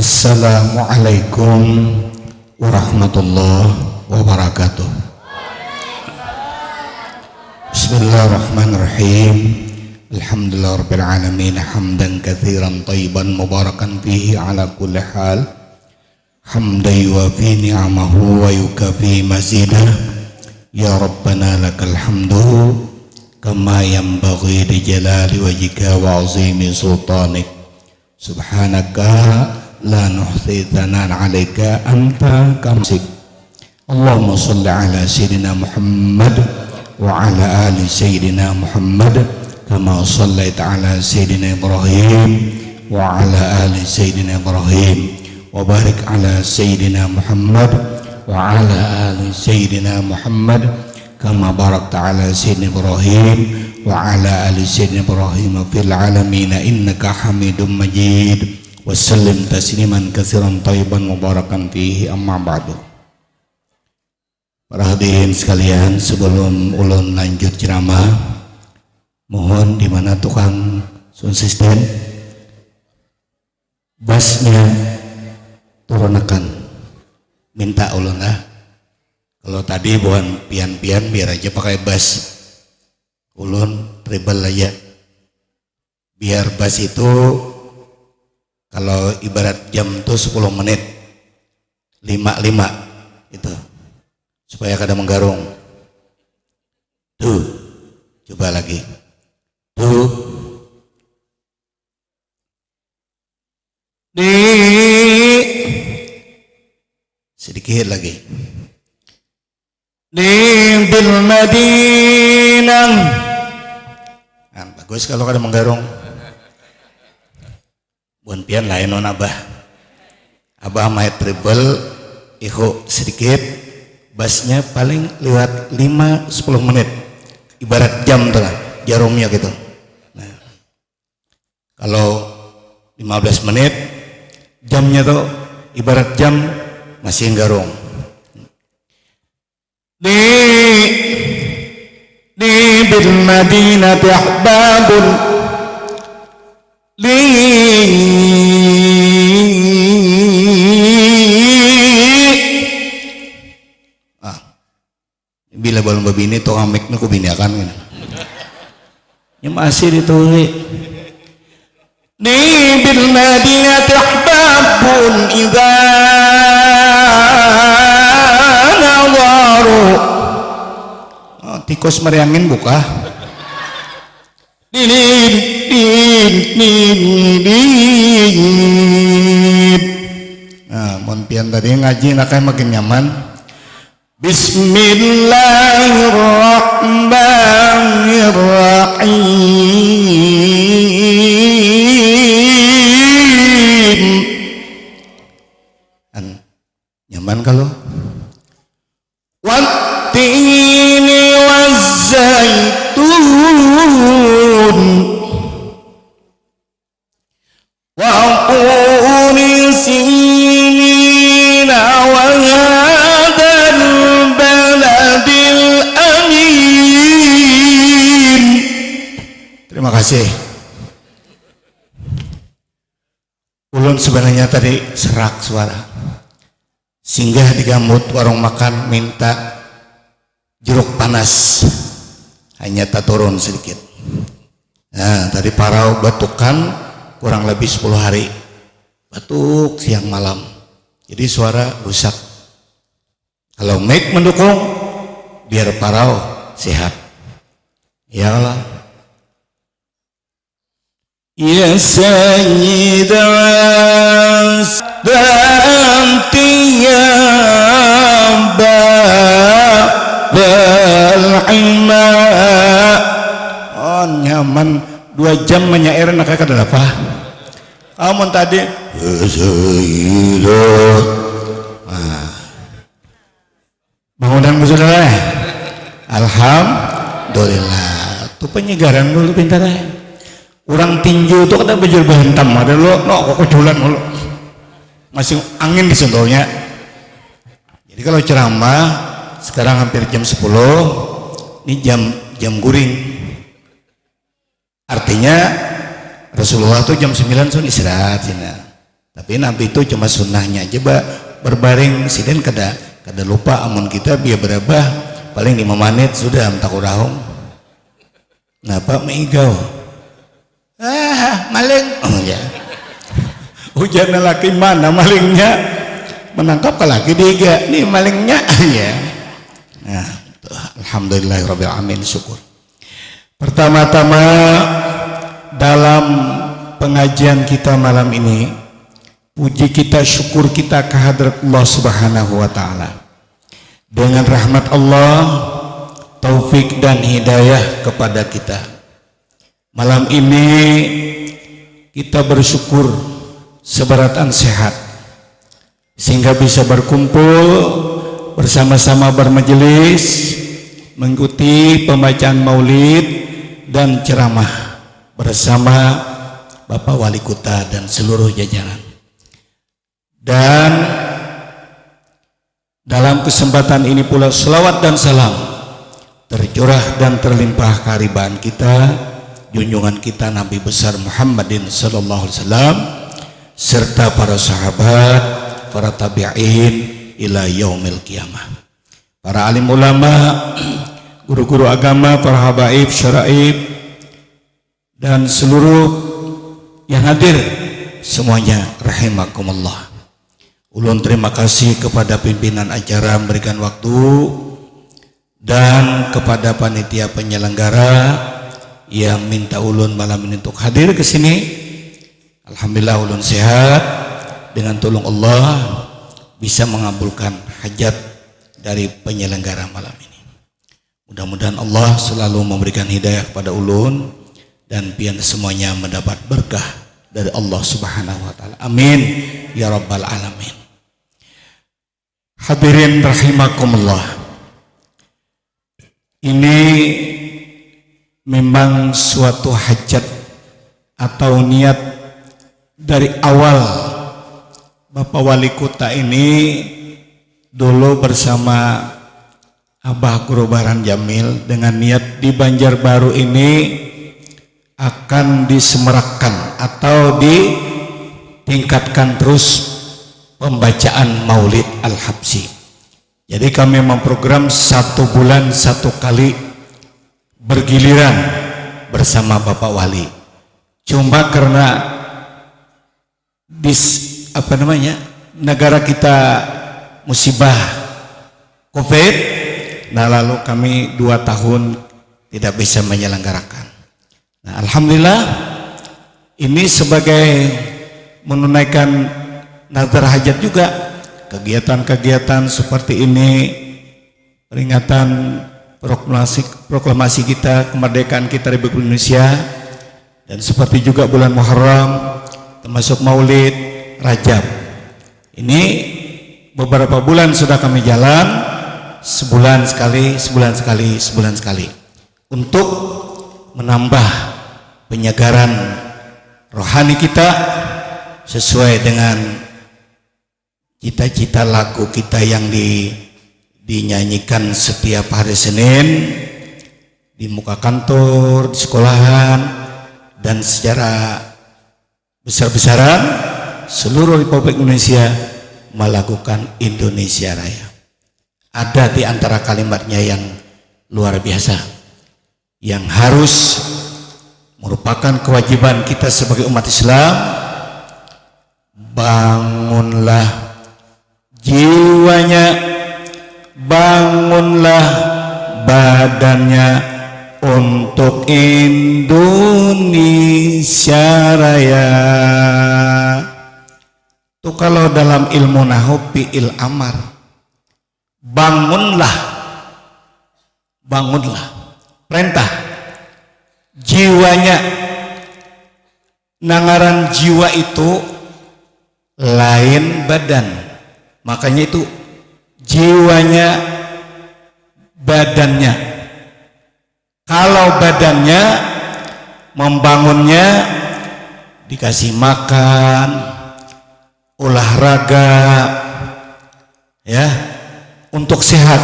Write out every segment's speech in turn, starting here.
Assalamualaikum warahmatullahi wabarakatuh. Bismillahirrahmanirrahim. Alhamdulillahirabbil alamin hamdan katsiran thayyiban mubarakan fihi ala kulli hal. Hamdan yuwafi ni'amahu wa yukafi mazidah. Ya Rabbana lakal hamdu kama yanbaghi li jalali wajhika wa 'azimi sultanik. Subhanaka la nuhsi thanan 'alaika anta kamsik. Allahumma shalli ala sayyidina Muhammad wa ala ali sayyidina Muhammad kama shallaita ala sayyidina Ibrahim wa ala ali sayyidina Ibrahim wa barik ala sayyidina Muhammad wa ala ali sayyidina Muhammad kama barakta ala sayyidina Ibrahim wa ala ali sayyidina Ibrahim fil alamin innaka Hamidum Majid. Wassallim tasliman katsiran thayyiban mubarakan fihi, amma ba'du. Para hadirin sekalian, sebelum ulun lanjut ceramah, mohon di mana tukang sound system bassnya turunakan, minta ulun lah. Kalau tadi bukan pian-pian, biar aja pakai bass. Ulun treble aja, biar bass itu kalau ibarat jam tuh 10 menit 5 itu supaya kada menggarung. Tuh, coba lagi. Tuh. Sedikit lagi. Bil Madinah. Nah, bagus kalau kada menggarung. Buan pian lain non abah main treble iho sedikit, bassnya paling lewat 5-10 menit ibarat jam tuh lah jarumnya gitu. Nah, kalau 15 menit jamnya tuh ibarat jam masih garung. Di bil Madinati ahbabun bila balon babini toh amek nu kubinakan kan ya masih ditulis di bil Madinati ahbabun idza nawaru. Tikus meriangin buka nah, mon pian tadi ngaji nakai makin nyaman. Bismillahirrahmanirrahim. Nyaman kalau wattini wazzaitun wa quri sinina wa hadzal baladil amin. Terima kasih. Ulun sebenarnya tadi serak suara, singgah di gambut warung makan minta jeruk panas, hanya tak turun sedikit. Nah, tadi parau batukan kurang lebih 10 hari batuk siang malam, jadi suara rusak. Kalau mic mendukung biar parau sehat. Ya Allah. Ya Sayyidah Danti ya Bal'ilma. Oh nyaman 2 jam menyair nak kada apa. Amun tadi bangunan saudara. Alhamdulillah. Tuh penyegaran dulu pintar ya. Orang tinju tuh kada bejul bahantam ada lo no kokoculan lo. Masih angin di sentuhnya. Jadi kalau ceramah sekarang hampir jam 10, ini jam guring. Artinya Rasulullah tuh jam 9 sun istirahat cina. Tapi Nabi itu cuma sunnahnya aja berbaring siden kada lupa amun kita biar berapa paling 5 menit sudah mentak urahong. Napa meigau? Maling. Oh ya. Hujan laki mana malingnya? Menangkap ke laki diga. Nih malingnya ya. Nah, alhamdulillahirabbil alamin, syukur. Pertama-tama dalam pengajian kita malam ini, puji kita, syukur kita kehadrat Allah Subhanahu wa taala. Dengan rahmat Allah, taufik dan hidayah kepada kita. Malam ini kita bersyukur seberatan sehat sehingga bisa berkumpul bersama-sama bermajelis mengikuti pembacaan maulid dan ceramah bersama Bapak Wali Kota dan seluruh jajaran. Dan dalam kesempatan ini pula selawat dan salam tercurah dan terlimpah keharibaan kita, junjungan kita Nabi besar Muhammadin sallallahu alaihi wasallam serta para sahabat, para tabi'in ila yaumil qiyamah, para alim ulama, guru-guru agama, para habaib, syaraib, dan seluruh yang hadir semuanya rahimakumullah. Ulun terima kasih kepada pimpinan acara memberikan waktu dan kepada panitia penyelenggara yang minta ulun malam ini untuk hadir ke sini. Alhamdulillah ulun sehat, dengan tolong Allah bisa mengabulkan hajat dari penyelenggara malam ini. Mudah-mudahan Allah selalu memberikan hidayah kepada ulun dan pian semuanya mendapat berkah dari Allah Subhanahu wa taala. Amin ya rabbal alamin. Hadirin rahimakumullah. Ini memang suatu hajat atau niat dari awal Bapak Wali Kota ini dulu bersama Abah Guru Baran Jamil dengan niat di Banjarbaru ini akan disemerakkan atau ditingkatkan terus pembacaan Maulid Al-Habsyi. Jadi kami memprogram 1 bulan 1 kali bergiliran bersama Bapak Wali. Cuma karena negara kita musibah COVID, nah lalu kami 2 tahun tidak bisa menyelenggarakan. Nah, alhamdulillah ini sebagai menunaikan nazar hajat juga, kegiatan-kegiatan seperti ini, peringatan proklamasi kita, kemerdekaan kita Republik Indonesia, dan seperti juga bulan Muharram, termasuk Maulid, Rajab. Ini beberapa bulan sudah kami jalan, sebulan sekali, untuk menambah penyegaran rohani kita sesuai dengan cita-cita lagu kita yang dinyanyikan setiap hari Senin di muka kantor, di sekolahan, dan secara besar-besaran seluruh Republik Indonesia melakukan Indonesia Raya. Ada di antara kalimatnya yang luar biasa, yang harus merupakan kewajiban kita sebagai umat Islam. Bangunlah jiwanya, bangunlah badannya untuk Indonesia Raya. Itu kalau dalam ilmu nahwu fi'il amar. Bangunlah, perintah. Jiwanya, nangaran jiwa itu lain badan, makanya itu jiwanya, badannya. Kalau badannya membangunnya dikasih makan, olahraga, ya, untuk sehat.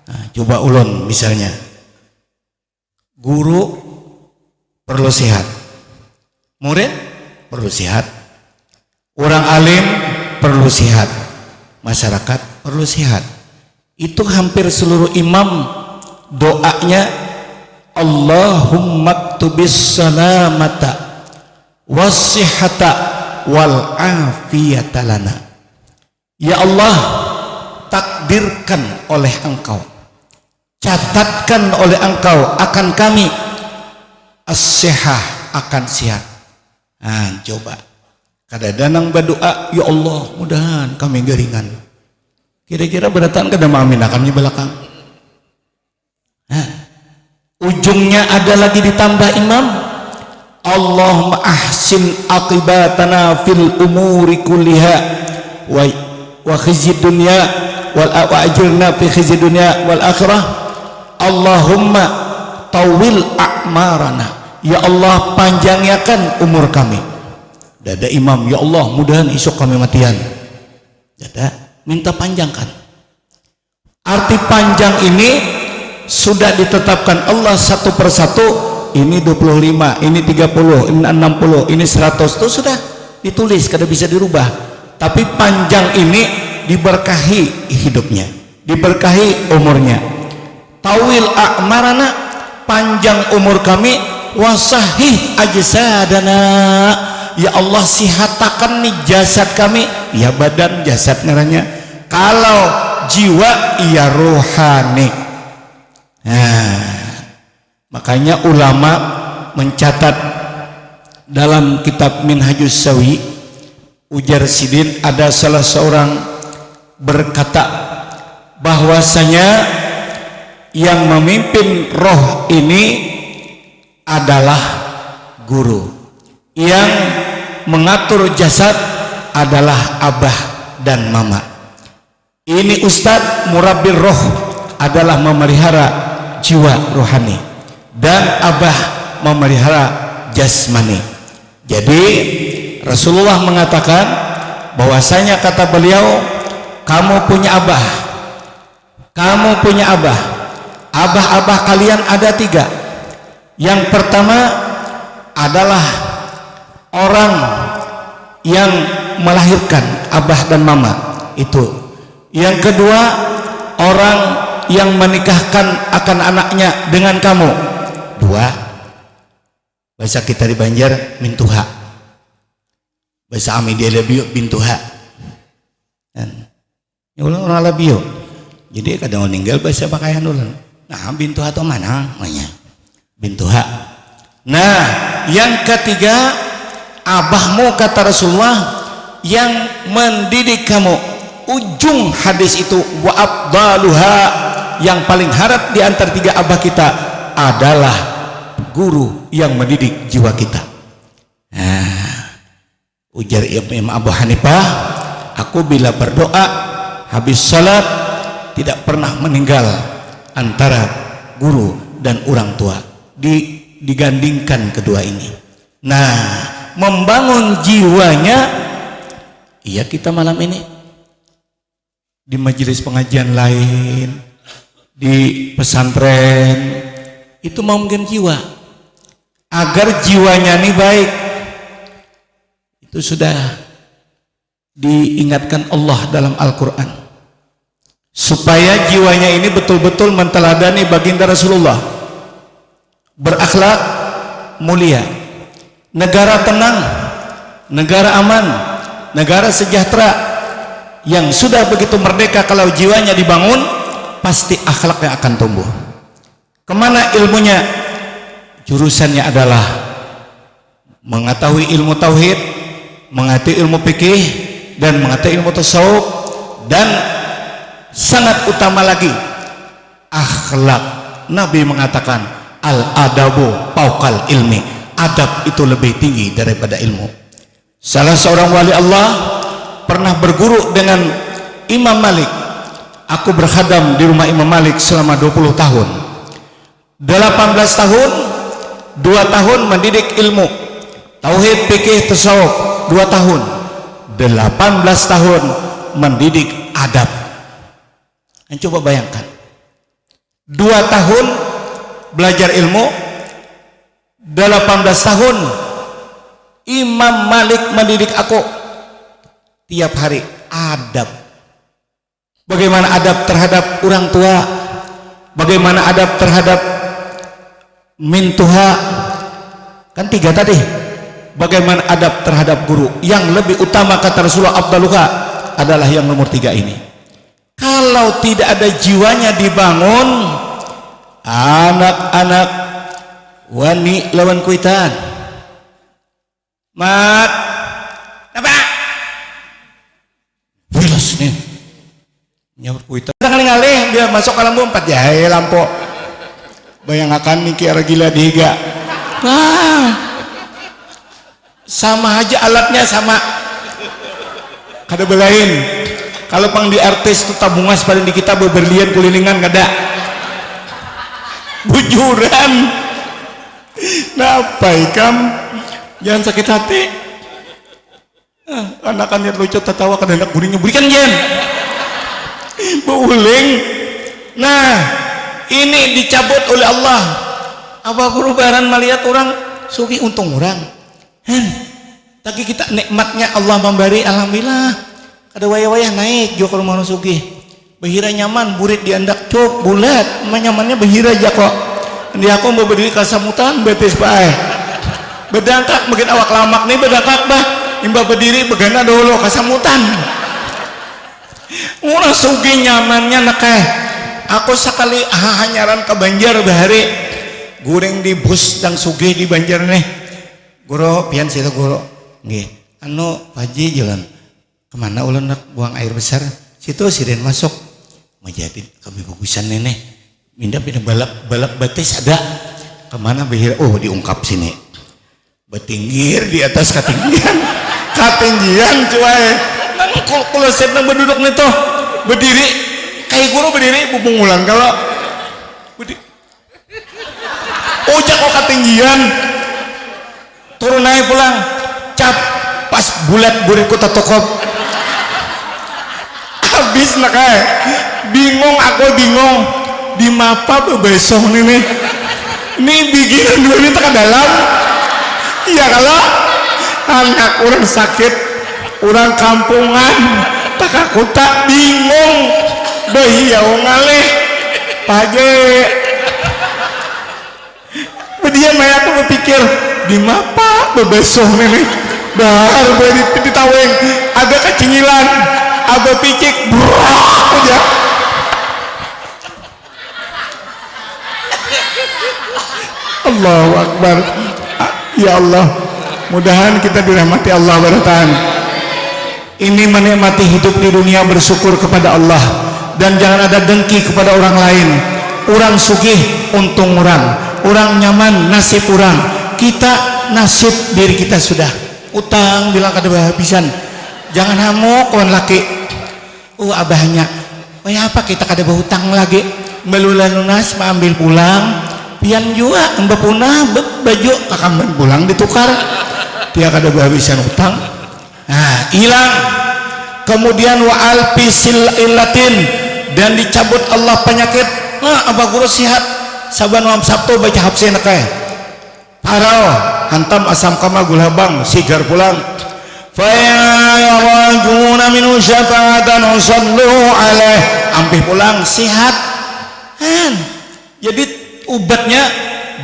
Nah, coba ulun misalnya, guru perlu sehat, murid perlu sehat, Orang alim perlu sihat, masyarakat perlu sihat. Itu hampir seluruh imam doanya Allahumma ktubis salamata wassihata wal afiyata lana. Ya Allah, takdirkan oleh Engkau, catatkan oleh Engkau akan kami as-sihah, akan sehat. Nah, coba kadang-kadang berdoa, ya Allah mudahan kami geringan. Kira-kira beratan kada maaminakan di belakang. Nah, ujungnya ada lagi ditambah imam, Allahumma ahsin aqibatana fil umuri kulliha wa khizyid dunya wal ajirna fi khizyid dunya wal akhirah. Allahumma tawil a'marana, ya Allah panjangkan umur kami. Dada imam, ya Allah mudahan esok kami matian. Dada minta panjangkan. Arti panjang ini sudah ditetapkan Allah satu persatu. Ini 25, ini 30, ini 60, ini 100. Itu sudah ditulis, kada bisa dirubah. Tapi panjang ini diberkahi hidupnya, diberkahi umurnya. Tawil a'marana, panjang umur kami. Wasahih ajsadana, ya Allah sihatakan nih jasad kami. Ya badan, jasad ngaranya. Kalau jiwa, ya rohani. Nah, makanya ulama mencatat dalam kitab Minhajus Sawi, ujar Sidin, ada salah seorang berkata bahwasanya yang memimpin roh ini adalah guru, yang mengatur jasad adalah abah dan mama. Ini ustadz murabbir roh adalah memelihara jiwa rohani, dan abah memelihara jasmani. Jadi Rasulullah mengatakan bahwasanya, kata beliau, kamu punya abah, kamu punya abah. Abah-abah kalian ada 3. Yang pertama adalah orang yang melahirkan, abah dan mama itu. Yang kedua, orang yang menikahkan akan anaknya dengan kamu. 2, bahasa kita di Banjar mintuha, bahasa Ami dia lebih bintuha. Dan ya orang lebih. Jadi kadang meninggal bahasa pakaian dulu. Nah, bintuha atau mana namanya? Bintuha. Nah, yang ketiga, abahmu, kata Rasulullah, yang mendidik kamu. Ujung hadis itu, wa afdaluha, yang paling harap di antara 3 abah kita adalah guru yang mendidik jiwa kita. Nah, ujar Imam Abu Hanifah, aku bila berdoa habis salat tidak pernah meninggal antara guru dan orang tua. Digandingkan kedua ini. Nah, membangun jiwanya, iya kita malam ini di majelis pengajian lain, di pesantren, itu membangun jiwa agar jiwanya ini baik. Itu sudah diingatkan Allah dalam Al-Quran, supaya jiwanya ini betul-betul menteladani baginda Rasulullah, berakhlak mulia, negara tenang, negara aman, negara sejahtera yang sudah begitu merdeka. Kalau jiwanya dibangun, pasti akhlaknya akan tumbuh. Kemana ilmunya? Jurusannya adalah mengetahui ilmu tauhid, mengetahui ilmu fikih, dan mengetahui ilmu tasawuf, dan sangat utama lagi akhlak. Nabi mengatakan al-adabu fauqal ilmi, adab itu lebih tinggi daripada ilmu. Salah seorang wali Allah pernah berguru dengan Imam Malik. Aku berkhadam di rumah Imam Malik selama 20 tahun. 18 tahun, 2 tahun mendidik ilmu tauhid, fikih, tasawuf, 2 tahun. 18 tahun mendidik adab. Coba bayangkan, 2 tahun belajar ilmu, 18 tahun Imam Malik mendidik aku. tiap hari adab. Bagaimana adab terhadap orang tua, bagaimana adab terhadap mintuha, kan 3 tadi. Bagaimana adab terhadap guru. Yang lebih utama kata Rasulullah abdaluha adalah yang nomor 3 ini. Kalau tidak ada jiwanya dibangun, anak-anak wani lawan kuitan mat apa virus nih nyamper kuitan ngalih-ngalih dia masuk ke lampu 4 jahe lampu bayangkan nih kira gila dihiga. Sama aja alatnya sama kada belain. Kalau pang di artis itu tabungas paling di kita berlian kulilingan kada bujuran. Napa ikam jangan sakit hati. Anak-anak lucu tertawa kada hendak guringnya berikan jen beuling. Nah ini dicabut oleh Allah. Apa perubahan melihat orang suki untung orang tapi kita nikmatnya Allah memberi alhamdulillah kada wayah-wayah naik jo kalau mau suki bahira nyaman burit diandak cuk bulat nyamannya bahira aja kok di aku mau berdiri kasamutan betis bae bedangkak mungkin awak lamak nih bedangkak bah imba berdiri begana dulu kasamutan orang sugi nyamannya nekeh. Aku sekali hanyaran ke Banjar bahari goreng di bus dan sugi di Banjar nih guru pian situ guru nggih anu Haji jalan kemana ulun nak buang air besar situ siden masuk menjadi kami bagusan nenek pindah balap batis ada kemana bahir diungkap sini betinggir di atas ketinggian cuy nang kuleset nang berduduk nih tuh berdiri kayak guru berdiri bubung ulang kalau ojak kok ketinggian turun naik pulang cap pas bulat buriku tetokop habis nak bingung aku di mapa besok nih bikinan dua ini tekan dalam iya kalau anak orang sakit orang kampungan tak aku tak bingung bayi ya ngalih pagi dia maya aku berpikir di mapa besok nih baru ditaweng ada kecingilan ada picik aja Allahu Akbar. Ya Allah, mudahan kita dirahmati Allah bertahan. Ini menikmati hidup di dunia bersyukur kepada Allah dan jangan ada dengki kepada orang lain. Orang sugih untung orang nyaman nasib orang. Kita nasib diri kita sudah utang bilang kada habisan. Jangan hamuk kawan laki. Abahnya, apa kita kada berhutang lagi? Melulah lunas ambil pulang. Pian juga mbak punah baju kakamban pulang ditukar dia kada habisan utang. Nah hilang. Kemudian wa alfisil illatin dan dicabut Allah penyakit. Abah guru sihat saban malam Sabtu baca hafsin kae parau hantam asam kama gulabang sigar pulang fa yawajuna minu syafa'atan usallu alaih ampih pulang sihat jadi ubatnya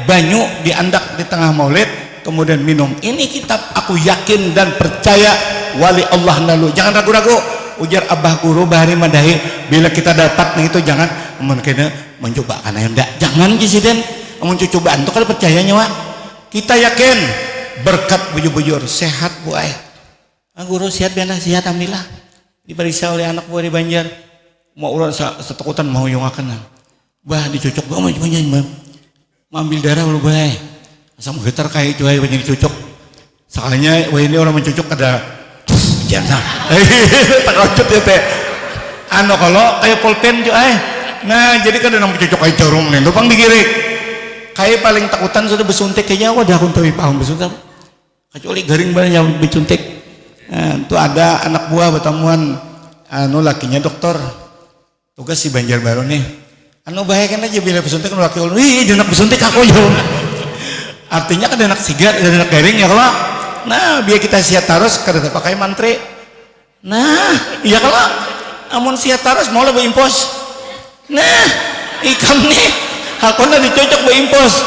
banyu diandak di tengah maulid kemudian minum. Ini kitab aku yakin dan percaya wali Allah nalu. Jangan ragu-ragu. Ujar Abah Guru bahari madahi bila kita dapat nih itu jangan mungkin mencoba karena enggak. Jangan kisiden mencoba cobaan itu kalau percayanya Wak. Kita yakin berkat bujur-bujur sehat Bu Ayah. Guru sehat biasa sehat alhamdulillah. Diperiksa oleh anak buah di Banjar. Mau urang setakutan mau yongakeun. Bah dicocok bah mau ambil darah lu bae asam getar kayak cuy banyak dicocok sekalinya wah ini orang mencocok ada jangan tak lanjut ya teh kalau kayak pulpen cuy nah jadi kan ada mencocok kayak jarum nih lupang digirik kayak paling takutan sudah besuntik kayaknya wadah aku tahu paham besuntik kecuali garing banyak yang besuntik itu ada anak buah bertemuan lakinya dokter tugas si Banjarbaru nih bahayakan aja bila besuntik kan laki wih anak besuntik aku jauh artinya kan anak sigat anak garing ya kalau nah biar kita siap terus kada pakai mantri Nah, iya kalau amun sia taras mau lebih impos. Nah, ikam nih hakona dicocok be impos.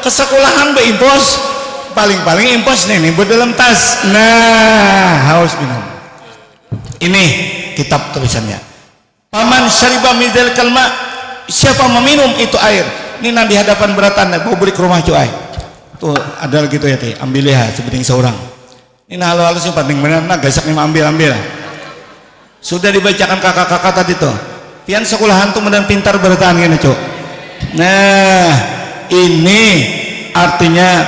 Ke sekolahan be impos. Paling-paling impos nih buat dalam tas. Nah, haus minum. Ini kitab tulisannya. Paman syariba mizal kalma, siapa meminum itu air. Ini nanti di hadapan beratan mau beli ke rumah cuai. Tuh ada gitu ya teh, ambil ya sepenting seorang. Ini halo-halo sih penting benar, nah gasak nih ambil. Sudah dibacakan kakak-kakak tadi tuh. Pian sekolahan tuh medan pintar bertahan gini cuk. Nah, ini artinya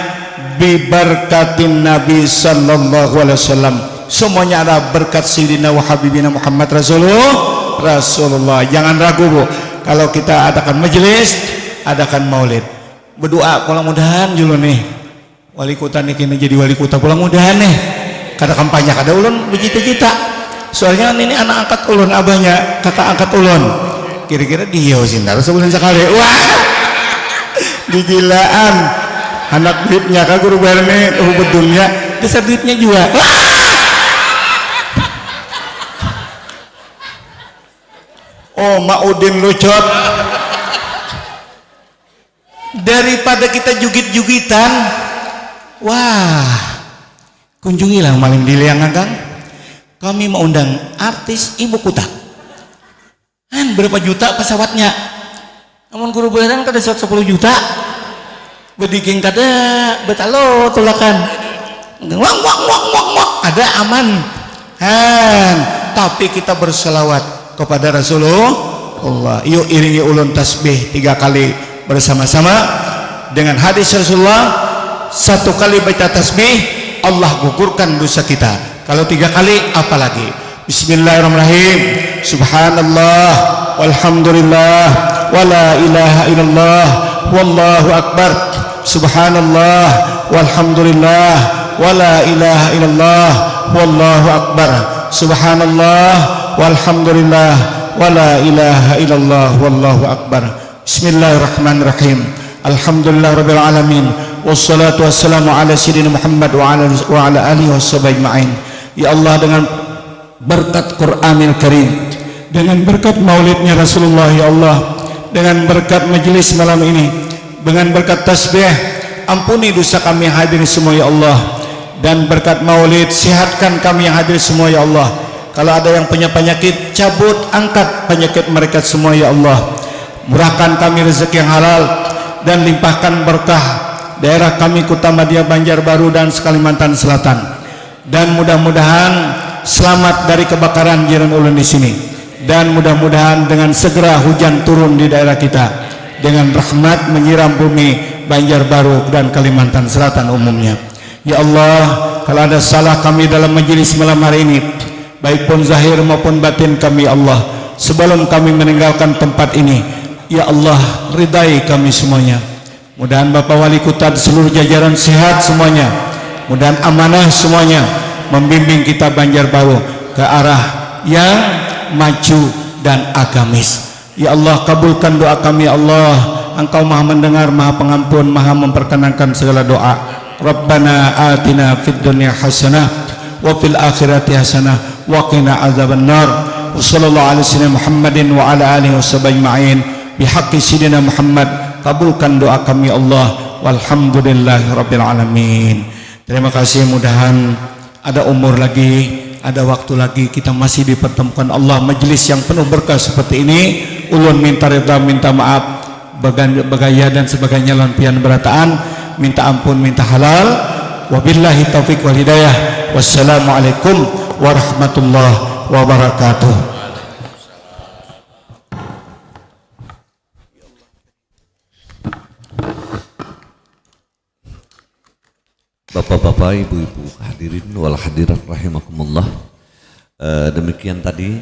bibarkatin Nabi sallallahu alaihi wasallam. Semuanya ada berkat Sayyidina wa Habibina Muhammad Rasulullah. Jangan ragu Bu, kalau kita adakan majelis, adakan maulid. Berdoa mudah-mudahan dulu nih wali kota nih kini jadi wali kota, mudah-mudahan nih kada kampanye kada ulun begitu kita. Soalnya ini anak angkat ulun, abahnya kakak angkat ulun. Kira-kira dia sindar sebulan sekali. Wah, digilaan anak duitnya kan guru bayarnya betulnya besar duitnya juga. Oh, Maudin lucot. Daripada kita jugit-jugitan, wah, kunjungilah maling diliang Kang. Kami mau undang artis ibu kota. Berapa juta pesawatnya? Namun guru bayaran kada 10 juta. Bediking kada betalo tulakan. Wang ada aman. Tapi kita berselawat kepada Rasulullah. Yuk iringi ulun tasbih 3 kali bersama-sama dengan hadis Rasulullah. 1 kali baca tasbih Allah gugurkan dosa kita. Kalau 3 kali apalagi. Bismillahirrahmanirrahim. Subhanallah walhamdulillah wala ilaha illallah wallahu akbar. Subhanallah walhamdulillah wala ilaha illallah wallahu akbar. Subhanallah walhamdulillah wala ilaha illallah wallahu akbar. Bismillahirrahmanirrahim. Alhamdulillahirabbil alamin. Wassalatu wassalamu ala sayyidina Muhammad wa ala alihi washabihi ajmain. Ya Allah, dengan berkat Qur'anil Karim, dengan berkat maulidnya Rasulullah, ya Allah, dengan berkat majelis malam ini, dengan berkat tasbih, ampuni dosa kami yang hadir semua ya Allah, dan berkat maulid sehatkan kami yang hadir semua ya Allah. Kalau ada yang punya penyakit, cabut angkat penyakit mereka semua ya Allah. Murahkan kami rezeki yang halal dan limpahkan berkah daerah kami Kota Madia, Banjarbaru dan Kalimantan Selatan. Dan mudah-mudahan selamat dari kebakaran jiran ulun di sini, dan mudah-mudahan dengan segera hujan turun di daerah kita dengan rahmat menyiram bumi Banjarbaru dan Kalimantan Selatan umumnya. Ya Allah, kalau ada salah kami dalam majelis malam hari ini, baik pun zahir maupun batin kami Allah, sebelum kami meninggalkan tempat ini, ya Allah ridai kami semuanya. Mudahan Bapak Wali Kota seluruh jajaran sehat semuanya, mudahan amanah semuanya, membimbing kita Banjarbaru ke arah yang maju dan agamis. Ya Allah, kabulkan doa kami ya Allah. Engkau maha mendengar, maha pengampun, maha memperkenankan segala doa. Rabbana atina fid dunya hasanah wa fil akhirati hasanah wa qina azabannar. Wa sallallahu ala sayyidina Muhammadin wa ala alihi washabihi ajmain. Bihaqqi sayyidina Muhammad, kabulkan doa kami Allah. Walhamdulillahirabbil alamin. Terima kasih, mudahan ada umur lagi, ada waktu lagi kita masih dipertemukan Allah majelis yang penuh berkah seperti ini. Ulun minta ridha, minta maaf bagaya dan sebagainya lampian berataan, minta ampun, minta halal. Wabillahi taufiq wal hidayah. Wassalamualaikum warahmatullahi wabarakatuh. Bapak-bapak, ibu-ibu, hadirin wal hadirat rahimakumullah. Demikian tadi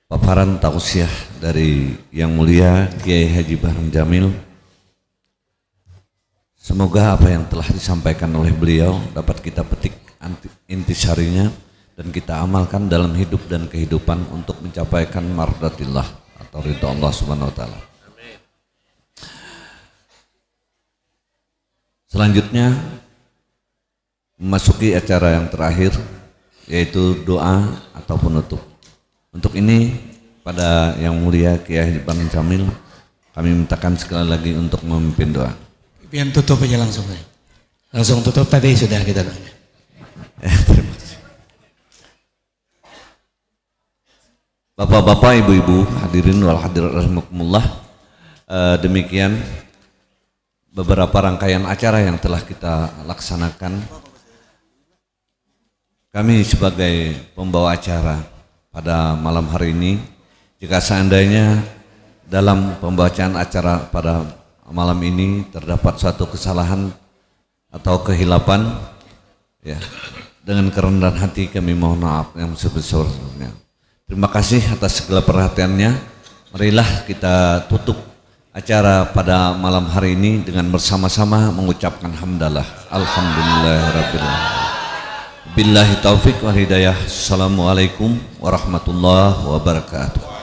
paparan tausiah dari Yang Mulia Kiai Haji Bahram Jamil. Semoga apa yang telah disampaikan oleh beliau dapat kita petik intisarinya dan kita amalkan dalam hidup dan kehidupan untuk mencapaikan mardatillah atau ridha Allah Subhanahu wa taala. Selanjutnya memasuki acara yang terakhir, yaitu doa atau penutup. Untuk ini pada yang mulia Kiai Haji Parman Jamil kami mintakan sekali lagi untuk memimpin doa. Pian tutup aja langsung. Langsung tutup tadi sudah kita doanya. Terima kasih. Bapak-bapak, ibu-ibu, hadirin wal hadirat rahimakumullah. Demikian beberapa rangkaian acara yang telah kita laksanakan. Kami sebagai pembawa acara pada malam hari ini, jika seandainya dalam pembacaan acara pada malam ini terdapat suatu kesalahan atau kehilapan, ya, dengan kerendahan hati kami mohon maaf yang sebesar-besarnya. Terima kasih atas segala perhatiannya. Marilah kita tutup acara pada malam hari ini dengan bersama-sama mengucapkan hamdalah. Alhamdulillahirabbil alamin. Billahi taufik wal hidayah. Assalamualaikum warahmatullahi wabarakatuh.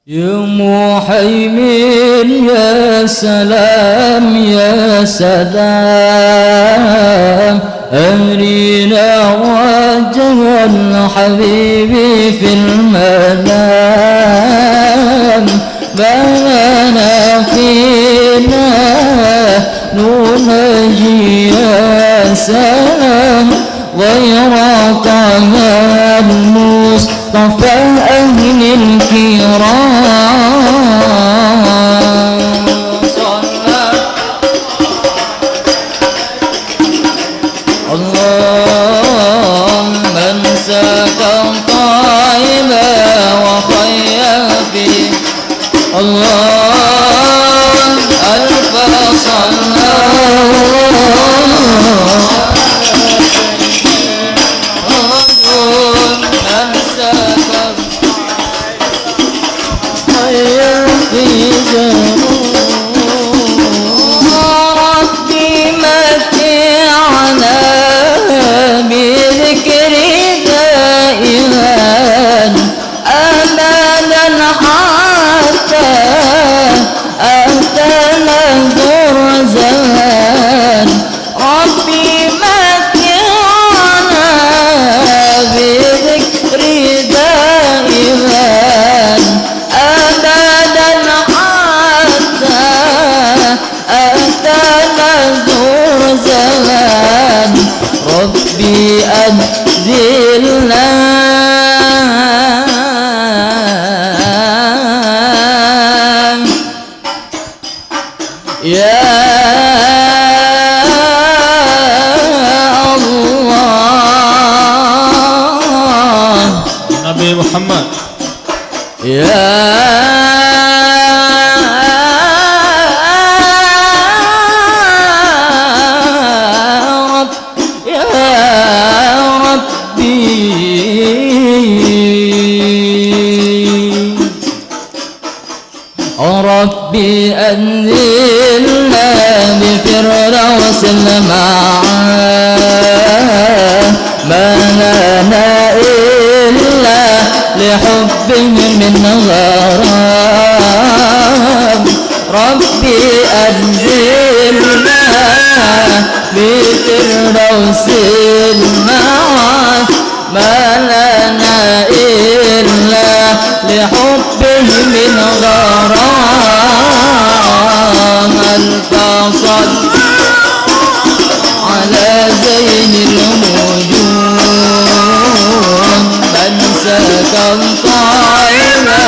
يا محيمن يا سلام يا سلام أرنا وجه الحبيب في المنام بنى فينا ننجي يا سلام غير طه المصطفى أهل الكرام صلى الله من سكن طيبا وخيا فيه الله ألف صلى ربي متعنا بذكر دائما أبدا حتى أتنا ذر زمان ربي متعنا بذكر دائما أبدا حتى يا الله Nabi Muhammad يا رب يا ربي أنزلنا بفردوس المعاد ما لنا إلا لحبه من غرام ربي أنزلنا بفردوس المعاد ما لنا إلا لحبه من غرام الفصل على زين الوجود من سكن طائما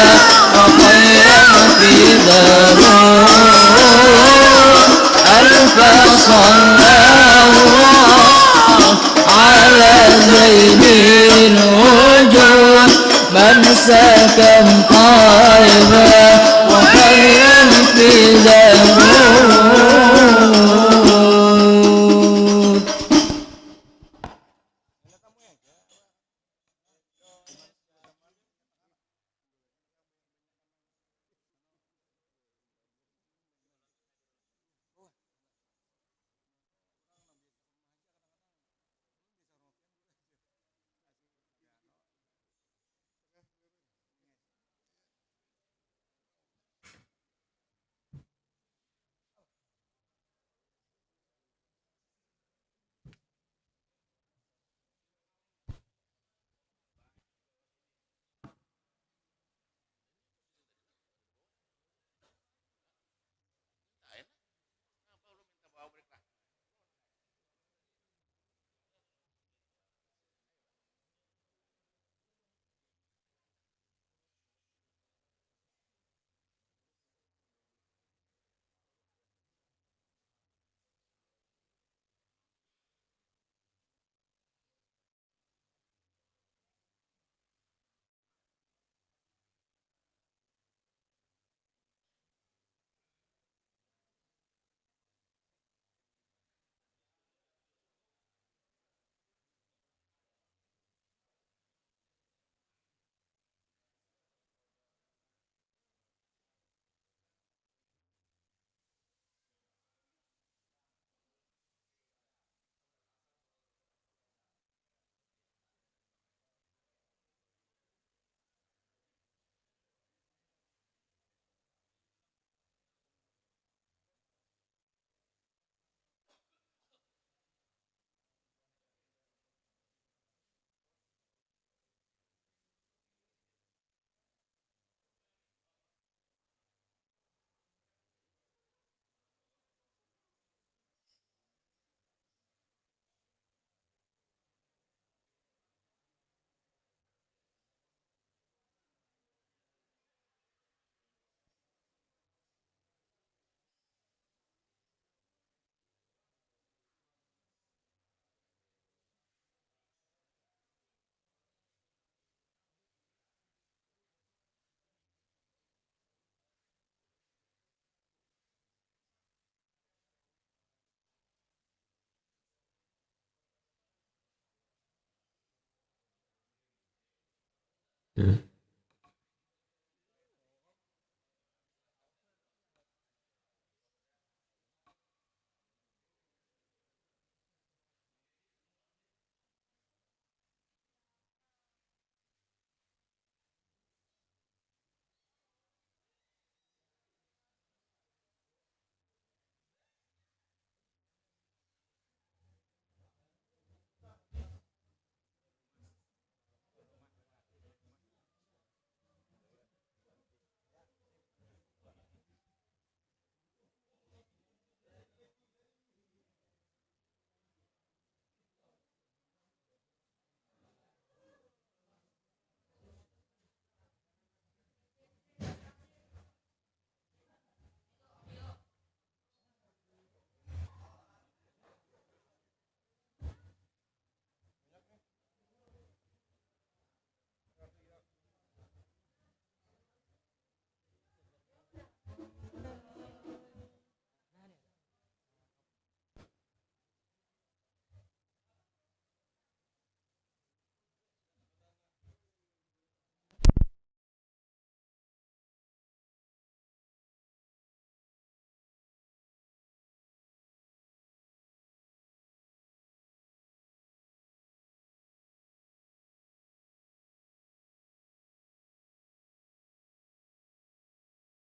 وخيرا في دارون ألف صلى الله على زين الوجود من سكن طائما وخيرا في دارون.